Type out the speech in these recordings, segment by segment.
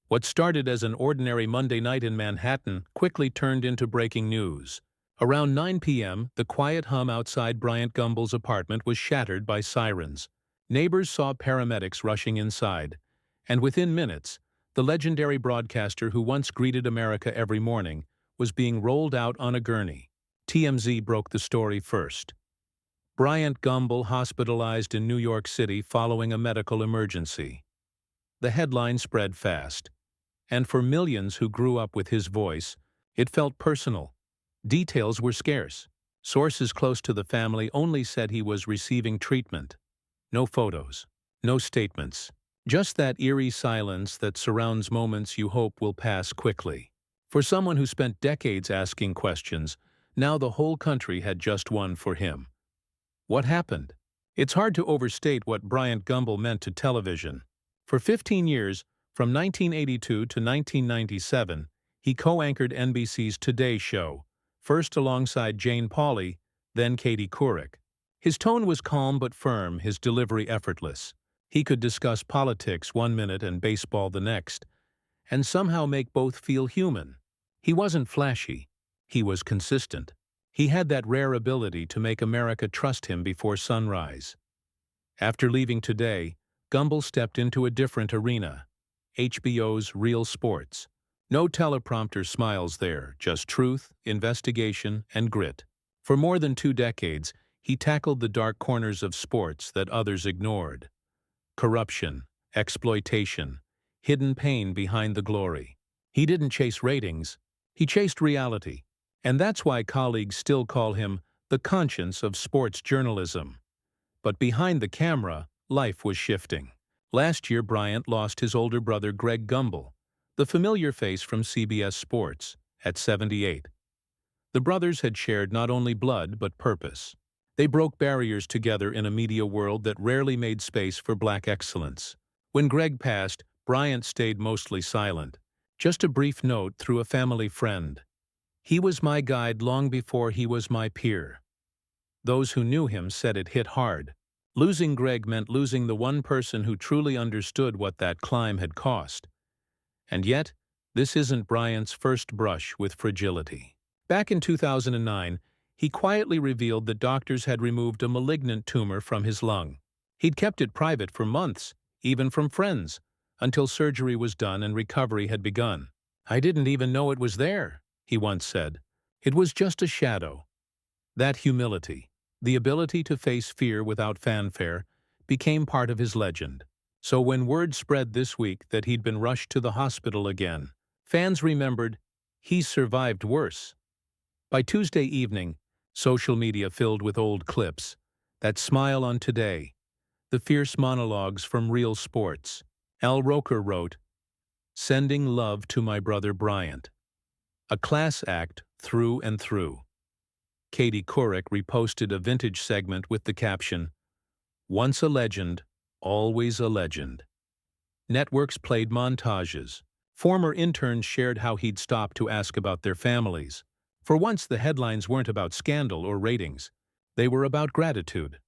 What started as an ordinary Monday night in Manhattan quickly turned into breaking news. Around 9 p.m., the quiet hum outside Bryant Gumbel's apartment was shattered by sirens. Neighbors saw paramedics rushing inside, and within minutes, the legendary broadcaster who once greeted America every morning was being rolled out on a gurney. TMZ broke the story first. Bryant Gumbel hospitalized in New York City following a medical emergency. The headline spread fast, and for millions who grew up with his voice, it felt personal. Details were scarce. Sources close to the family only said he was receiving treatment. No photos, no statements, just that eerie silence that surrounds moments you hope will pass quickly. For someone who spent decades asking questions, now the whole country had just one for him. What happened? It's hard to overstate what Bryant Gumbel meant to television. For 15 years, from 1982 to 1997, he co-anchored NBC's Today Show, first alongside Jane Pauley, then Katie Couric. His tone was calm but firm, his delivery effortless. He could discuss politics one minute and baseball the next, and somehow make both feel human. He wasn't flashy. He was consistent. He had that rare ability to make America trust him before sunrise. After leaving Today, Gumbel stepped into a different arena, HBO's Real Sports. No teleprompter smiles there, just truth, investigation, and grit. For more than 2 decades, he tackled the dark corners of sports that others ignored. Corruption, exploitation, hidden pain behind the glory. He didn't chase ratings, he chased reality. And that's why colleagues still call him the conscience of sports journalism. But behind the camera, life was shifting. Last year, Bryant lost his older brother Greg Gumbel, the familiar face from CBS Sports, at 78. The brothers had shared not only blood but purpose. They broke barriers together in a media world that rarely made space for black excellence. When Greg passed, Bryant stayed mostly silent, just a brief note through a family friend. He was my guide long before he was my peer. Those who knew him said it hit hard. Losing Greg meant losing the one person who truly understood what that climb had cost. And yet, this isn't Bryant's first brush with fragility. Back in 2009, he quietly revealed that doctors had removed a malignant tumor from his lung. He'd kept it private for months, even from friends, until surgery was done and recovery had begun. "I didn't even know it was there," he once said. "It was just a shadow." That humility, the ability to face fear without fanfare, became part of his legend. So when word spread this week that he'd been rushed to the hospital again, fans remembered he survived worse. By Tuesday evening, social media filled with old clips, that smile on Today, the fierce monologues from Real Sports. Al Roker wrote, "Sending love to my brother Bryant. A class act through and through." Katie Couric reposted a vintage segment with the caption, "Once a legend, always a legend." Networks played montages. Former interns shared how he'd stopped to ask about their families. For once, the headlines weren't about scandal or ratings. They were about gratitude.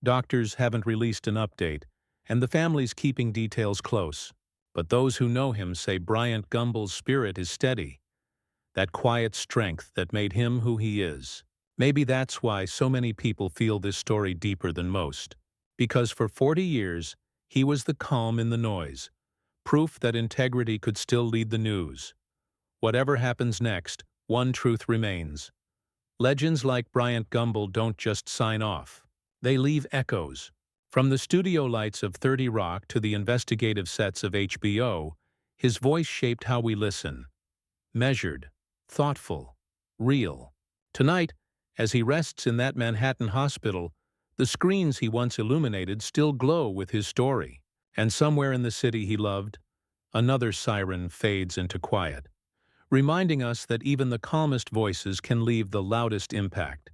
Doctors haven't released an update, and the family's keeping details close. But those who know him say Bryant Gumbel's spirit is steady. That quiet strength that made him who he is. Maybe that's why so many people feel this story deeper than most. Because for 40 years, he was the calm in the noise, proof that integrity could still lead the news. Whatever happens next, one truth remains. Legends like Bryant Gumbel don't just sign off. They leave echoes. From the studio lights of 30 Rock to the investigative sets of HBO, his voice shaped how we listen. Measured, thoughtful, real. Tonight, as he rests in that Manhattan hospital, the screens he once illuminated still glow with his story. And somewhere in the city he loved, another siren fades into quiet, reminding us that even the calmest voices can leave the loudest impact.